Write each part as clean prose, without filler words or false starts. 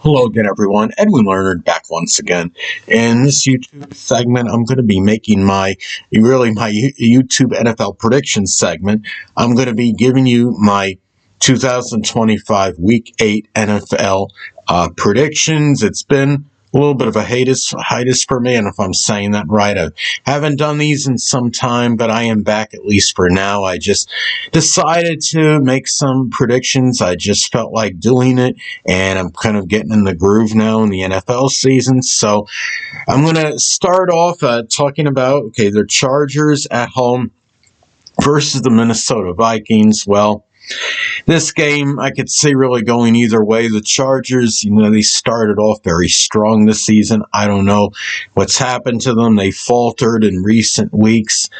Hello again, everyone. Edwin Learnard back once again. In this YouTube segment, I'm going to be making my YouTube NFL predictions segment. I'm going to be giving you my 2025 Week 8 NFL predictions. It's been a little bit of a hiatus for me, and if I'm saying that right, I haven't done these in some time, but I am back at least for now. I just decided to make some predictions. I just felt like doing it, and I'm kind of getting in the groove now in the NFL season. So I'm going to start off talking about, the Chargers at home versus the Minnesota Vikings. Well, this game, I could see really going either way. The Chargers, they started off very strong this season. I don't know what's happened to them. They faltered in recent weeks.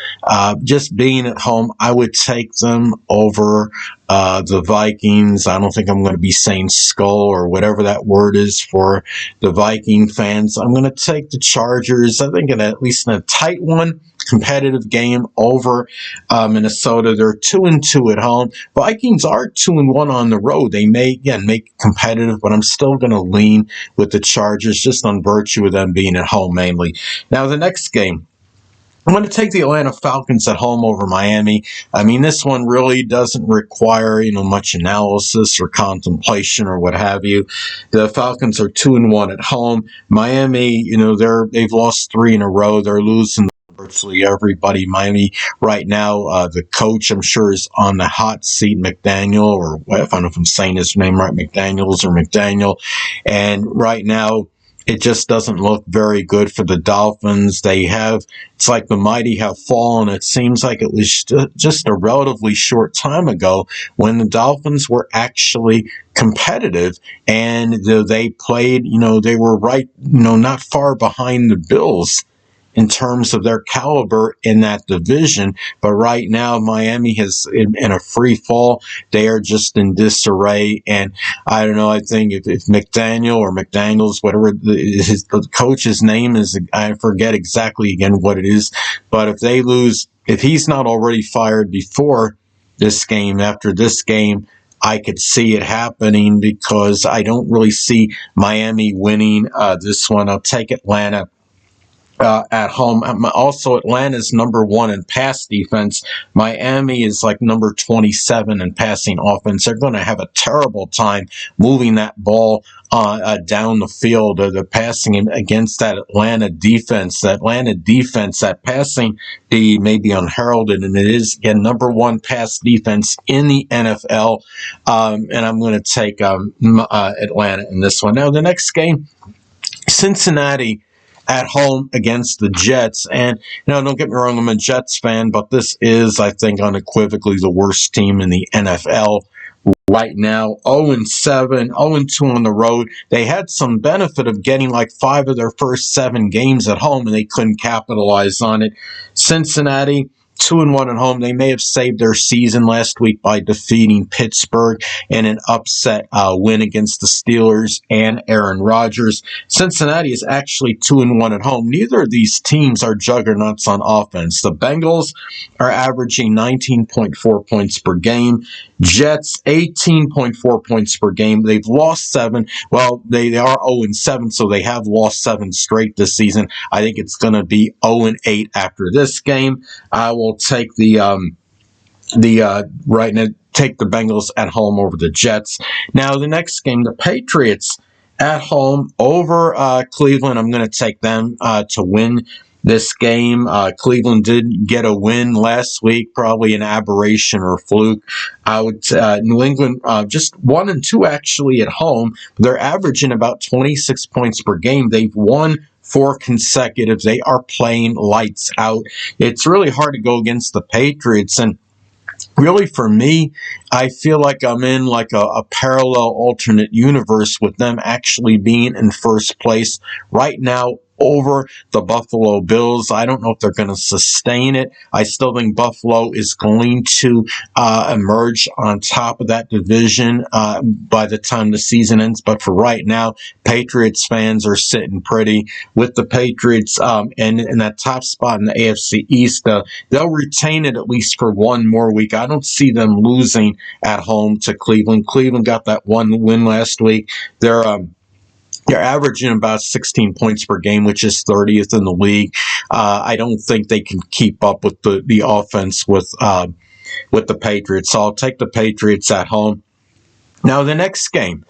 Just being at home, I would take them over the Vikings. I don't think I'm going to be saying skull or whatever that word is for the Viking fans. I'm going to take the Chargers, I think at least in a tight one. Competitive game over Minnesota. They're 2-2 at home. Vikings are 2-1 on the road. They may again make it competitive, but I'm still going to lean with the Chargers just on virtue of them being at home mainly. Now the next game, I'm going to take the Atlanta Falcons at home over Miami. I mean, this one really doesn't require, much analysis or contemplation or what have you. The Falcons are 2-1 at home. Miami, they've lost 3 in a row. They're losing virtually everybody. Miami right now, the coach, I'm sure, is on the hot seat, McDaniel, or I don't know if I'm saying his name right, McDaniels or McDaniel. And right now, it just doesn't look very good for the Dolphins. It's like the mighty have fallen. It seems like it was just a relatively short time ago when the Dolphins were actually competitive and they played, they were right, not far behind the Bills in terms of their caliber in that division. But right now, Miami is in a free fall. They are just in disarray. And I don't know, I think if McDaniel or McDaniels, whatever the coach's name is, I forget exactly again what it is. But if they lose, if he's not already fired before this game, after this game, I could see it happening because I don't really see Miami winning this one. I'll take Atlanta at home. Also, Atlanta's number 1 in pass defense. Miami is like number 27 in passing offense. They're going to have a terrible time moving that ball down the field. The passing against that Atlanta defense. That passing D may be unheralded, and it is again number 1 pass defense in the NFL. And I'm going to take Atlanta in this one. Now, the next game, Cincinnati at home against the Jets. And, don't get me wrong, I'm a Jets fan, but this is, I think, unequivocally the worst team in the NFL right now. 0-7, 0-2 on the road. They had some benefit of getting like 5 of their first 7 games at home, and they couldn't capitalize on it. Cincinnati, 2-1 at home. They may have saved their season last week by defeating Pittsburgh in an upset win against the Steelers and Aaron Rodgers. Cincinnati is actually 2-1 at home. Neither of these teams are juggernauts on offense. The Bengals are averaging 19.4 points per game. Jets, 18.4 points per game. They've lost 7. Well, they are 0-7, so they have lost 7 straight this season. I think it's going to be 0-8 after this game. I will take the Bengals at home over the Jets. Now, the next game, the Patriots at home over Cleveland. I'm going to take them to win this game. Cleveland did get a win last week, probably an aberration or fluke. New England just 1-2 actually at home. They're averaging about 26 points per game. They've won 4 consecutive. They are playing lights out. It's really hard to go against the Patriots, and really, for me, I feel like I'm in like a parallel alternate universe with them actually being in first place right now over the Buffalo Bills. I don't know if they're going to sustain it. I still think Buffalo is going to emerge on top of that division by the time the season ends. But for right now, Patriots fans are sitting pretty with the Patriots and in that top spot in the AFC East. They'll retain it at least for one more week. I don't see them losing at home to Cleveland. Cleveland got that 1 win last week. They're They're averaging about 16 points per game, which is 30th in the league. I don't think they can keep up with the offense with the Patriots. So I'll take the Patriots at home. Now, the next game,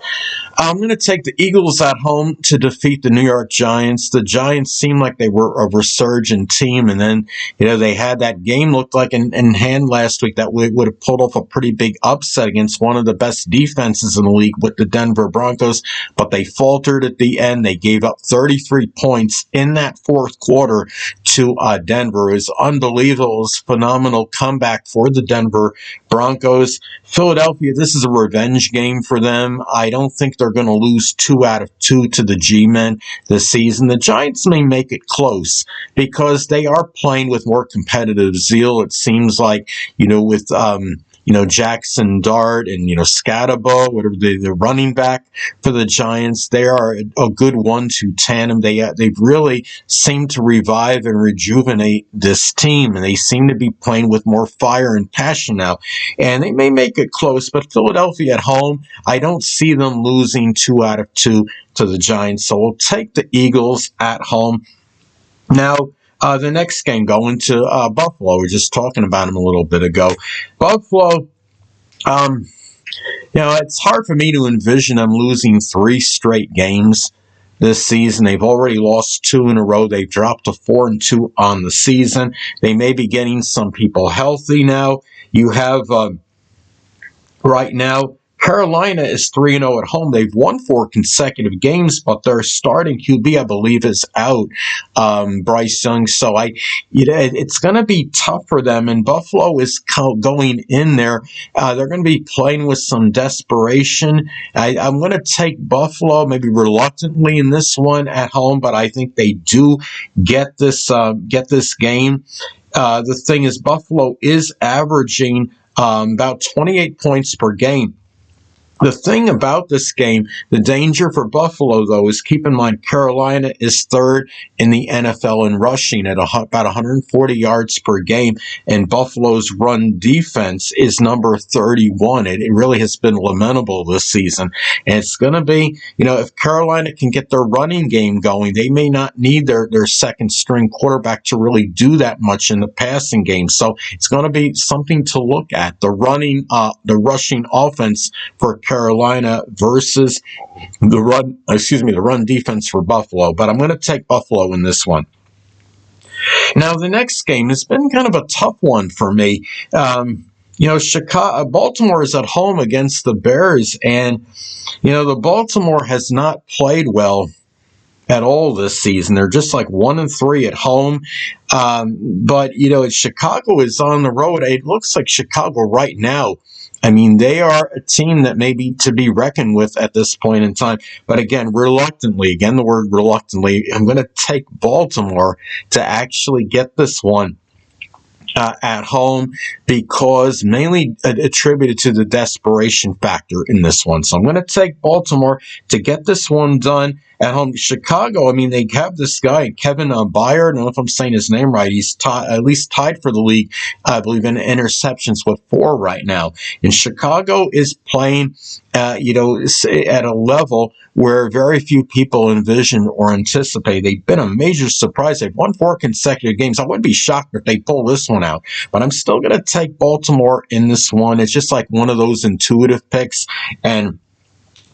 I'm going to take the Eagles at home to defeat the New York Giants. The Giants seemed like they were a resurgent team, and then, they had that game looked like in hand last week that would have pulled off a pretty big upset against one of the best defenses in the league with the Denver Broncos, but they faltered at the end. They gave up 33 points in that fourth quarter to Denver. It was unbelievable. It was a phenomenal comeback for the Denver Broncos. Philadelphia, this is a revenge game for them. I don't think they're going to lose 2 out of 2 to the G-men this season. The Giants may make it close because they are playing with more competitive zeal. It seems like, with Jackson Dart and, Scatabo, whatever the running back for the Giants, they are a good 1-2 tandem. They've really seemed to revive and rejuvenate this team, and they seem to be playing with more fire and passion now. And they may make it close, but Philadelphia at home, I don't see them losing 2 out of 2 to the Giants. So we'll take the Eagles at home. Now, the next game, going to Buffalo. We were just talking about them a little bit ago. Buffalo, it's hard for me to envision them losing 3 straight games this season. They've already lost 2 in a row. They've dropped to 4-2 on the season. They may be getting some people healthy now. You have, right now, Carolina is 3-0 at home. They've won 4 consecutive games, but their starting QB, I believe, is out, Bryce Young. So it's going to be tough for them. And Buffalo is going in there. They're going to be playing with some desperation. I'm going to take Buffalo, maybe reluctantly in this one at home, but I think they do get this game. The thing is, Buffalo is averaging about 28 points per game. The thing about this game, the danger for Buffalo, though, is keep in mind Carolina is 3rd in the NFL in rushing at about 140 yards per game, and Buffalo's run defense is number 31. It really has been lamentable this season. And it's going to be, if Carolina can get their running game going, they may not need their second-string quarterback to really do that much in the passing game. So it's going to be something to look at. The rushing offense for Carolina versus the run defense for Buffalo. But I'm going to take Buffalo in this one. Now, the next game has been kind of a tough one for me. Baltimore is at home against the Bears, and, the Baltimore has not played well at all this season. They're just like 1-3 at home. But Chicago is on the road. It looks like Chicago right now, they are a team that may be to be reckoned with at this point in time. But again, the word reluctantly, I'm going to take Baltimore to actually get this one at home, because mainly attributed to the desperation factor in this one. So I'm going to take Baltimore to get this one done at home. Chicago, they have this guy, Kevin Byard. I don't know if I'm saying his name right. He's at least tied for the league, I believe, in interceptions with 4 right now. And Chicago is playing, at a level where very few people envision or anticipate. They've been a major surprise. They've won 4 consecutive games. I wouldn't be shocked if they pull this one out. But I'm still going to take Baltimore in this one. It's just like one of those intuitive picks. And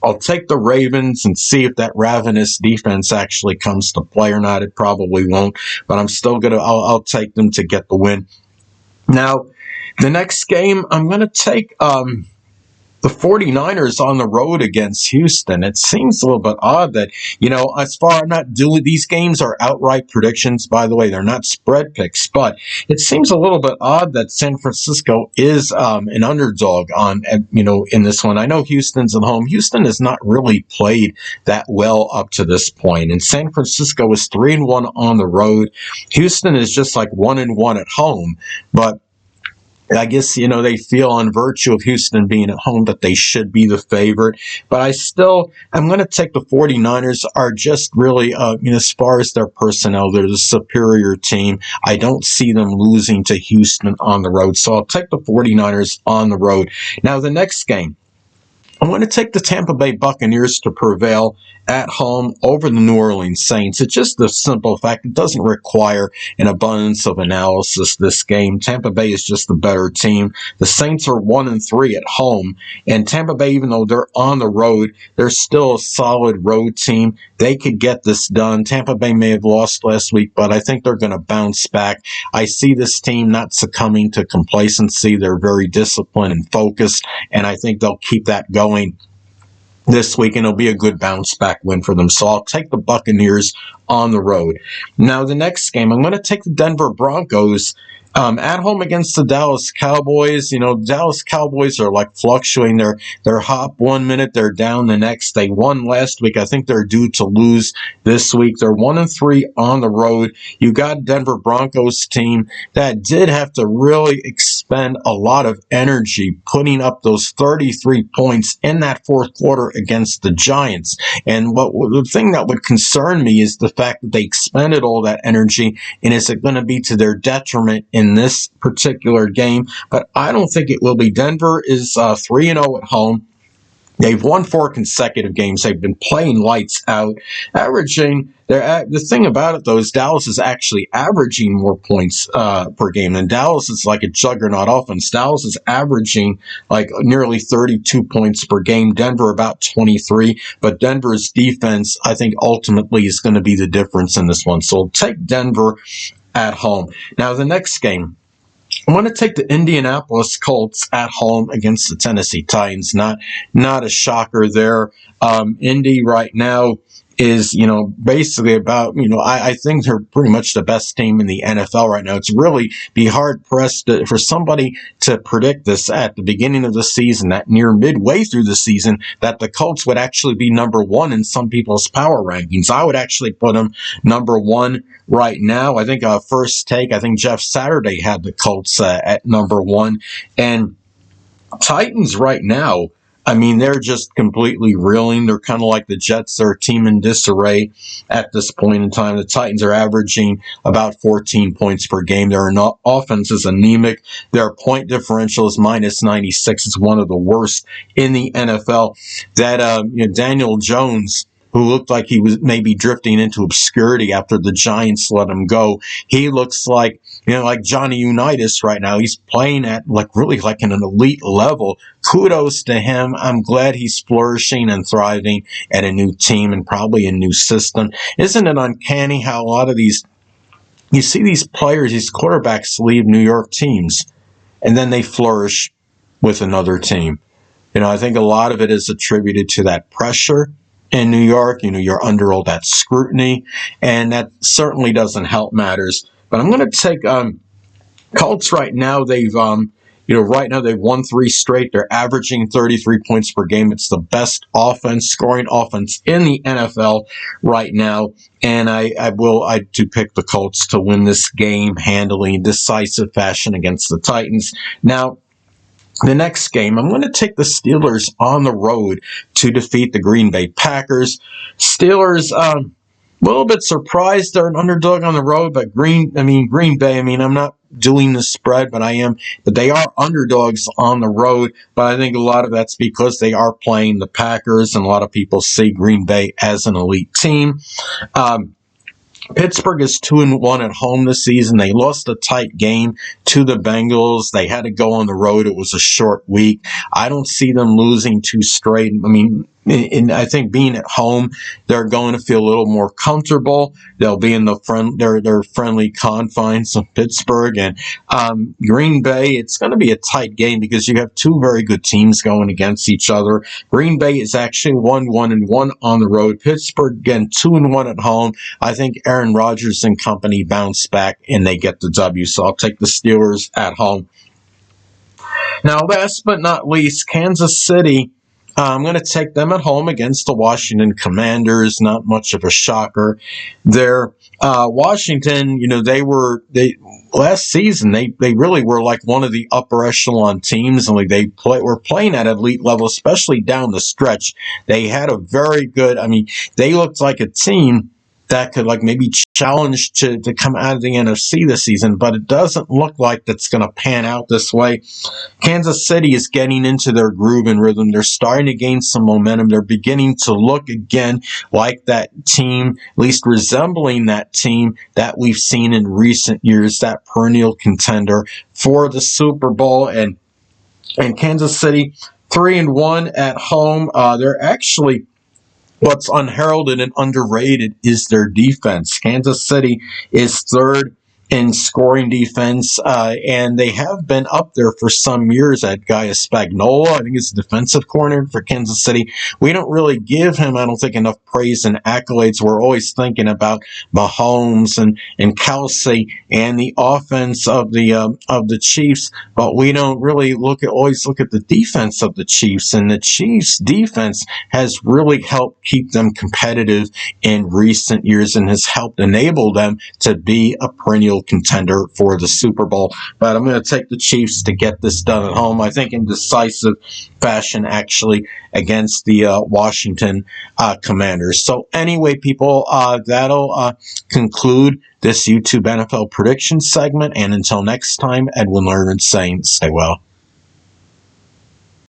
I'll take the Ravens and see if that ravenous defense actually comes to play or not. It probably won't. But I'm still I'll take them to get the win. Now, the next game, I'm going to take the 49ers on the road against Houston. It seems a little bit odd that, I'm not doing, these games are outright predictions, by the way. They're not spread picks, but it seems a little bit odd that San Francisco is an underdog in this one. I know Houston's at home. Houston has not really played that well up to this point, and San Francisco is 3-1 on the road. Houston is just like 1-1 at home, but I guess, they feel on virtue of Houston being at home that they should be the favorite. But I'm going to take the 49ers are just really, as far as their personnel, they're the superior team. I don't see them losing to Houston on the road. So I'll take the 49ers on the road. Now, the next game, I'm going to take the Tampa Bay Buccaneers to prevail at home over the New Orleans Saints. It's just the simple fact it doesn't require an abundance of analysis, this game. Tampa Bay is just the better team. The Saints are 1-3 at home, and Tampa Bay, even though they're on the road, they're still a solid road team. They could get this done. Tampa Bay may have lost last week, but I think they're going to bounce back. I see this team not succumbing to complacency. They're very disciplined and focused, and I think they'll keep that going this week, and it'll be a good bounce back win for them. So I'll take the Buccaneers on the road. Now, the next game, I'm going to take the Denver Broncos at home against the Dallas Cowboys. You know, Dallas Cowboys are like fluctuating. They're hot 1 minute, they're down the next. They won last week. I think they're due to lose this week. They're 1-3 on the road. You got Denver Broncos team that did have to really expend a lot of energy putting up those 33 points in that fourth quarter against the Giants. And the thing that would concern me is the fact that they expended all that energy, and is it going to be to their detriment in this particular game? But I don't think it will be. Denver is 3-0 at home. They've won 4 consecutive games. They've been playing lights out, averaging. The thing about it, though, is Dallas is actually averaging more points per game. And Dallas is like a juggernaut offense. Dallas is averaging like nearly 32 points per game. Denver about 23. But Denver's defense, I think, ultimately is going to be the difference in this one. So take Denver at home. Now, the next game, I'm going to take the Indianapolis Colts at home against the Tennessee Titans. Not a shocker there. Indy right now is, basically about, I think they're pretty much the best team in the NFL right now. It's really be hard pressed for somebody to predict this at the beginning of the season, that near midway through the season, that the Colts would actually be number one in some people's power rankings. I would actually put them number one right now. I think first take, I think Jeff Saturday had the Colts at number one. And Titans right now, I mean, they're just completely reeling. They're kind of like the Jets. They're a team in disarray at this point in time. The Titans are averaging about 14 points per game. Their offense is anemic. Their point differential is minus 96. It's one of the worst in the NFL. That Daniel Jones, who looked like he was maybe drifting into obscurity after the Giants let him go. He looks like, like Johnny Unitas right now. He's playing at really an elite level. Kudos to him. I'm glad he's flourishing and thriving at a new team and probably a new system. Isn't it uncanny how a lot of you see these players, these quarterbacks leave New York teams and then they flourish with another team? I think a lot of it is attributed to that pressure in New York. You're under all that scrutiny, and that certainly doesn't help matters. But I'm going to take Colts right now. They've right now they've won 3 straight. They're averaging 33 points per game. It's the best scoring offense in the NFL right now. And I do pick the Colts to win this game handily in decisive fashion against the Titans. Now, the next game, I'm going to take the Steelers on the road to defeat the Green Bay Packers. Steelers, a little bit surprised they're an underdog on the road, but Green Bay, I'm not doing the spread, but I am. But they are underdogs on the road, but I think a lot of that's because they are playing the Packers, and a lot of people see Green Bay as an elite team. Pittsburgh is 2-1 at home this season. They lost a tight game to the Bengals. They had to go on the road. It was a short week. I don't see them losing 2 straight. I think being at home, they're going to feel a little more comfortable. They'll be in their friendly confines of Pittsburgh. And Green Bay, it's going to be a tight game because you have 2 very good teams going against each other. Green Bay is actually 1-1 on the road. Pittsburgh, again, 2-1 at home. I think Aaron Rodgers and company bounce back and they get the W. So I'll take the Steelers at home. Now, last but not least, Kansas City. I'm going to take them at home against the Washington Commanders. Not much of a shocker there. Washington, last season, they really were like one of the upper echelon teams, and were playing at elite level, especially down the stretch. They had a very good, they looked like a team that could like maybe challenge to come out of the NFC this season, but it doesn't look like that's going to pan out this way. Kansas City is getting into their groove and rhythm. They're starting to gain some momentum. They're beginning to look again like that team, at least resembling that team that we've seen in recent years, that perennial contender for the Super Bowl. And Kansas City 3-1 at home. They're actually, what's unheralded and underrated is their defense. Kansas City is third in scoring defense, and they have been up there for some years. That guy is Spagnuolo, I think he's the defensive coordinator for Kansas City. We don't really give him, I don't think, enough praise and accolades. We're always thinking about Mahomes and Kelsey and the offense of the Chiefs, but we don't really always look at the defense of the Chiefs. And the Chiefs' defense has really helped keep them competitive in recent years and has helped enable them to be a perennial contender for the Super Bowl. But I'm going to take the Chiefs to get this done at home, I think in decisive fashion, actually, against the Washington Commanders. So anyway, people, that'll conclude this YouTube NFL prediction segment. And until next time, Edwin Learnard saying, stay well.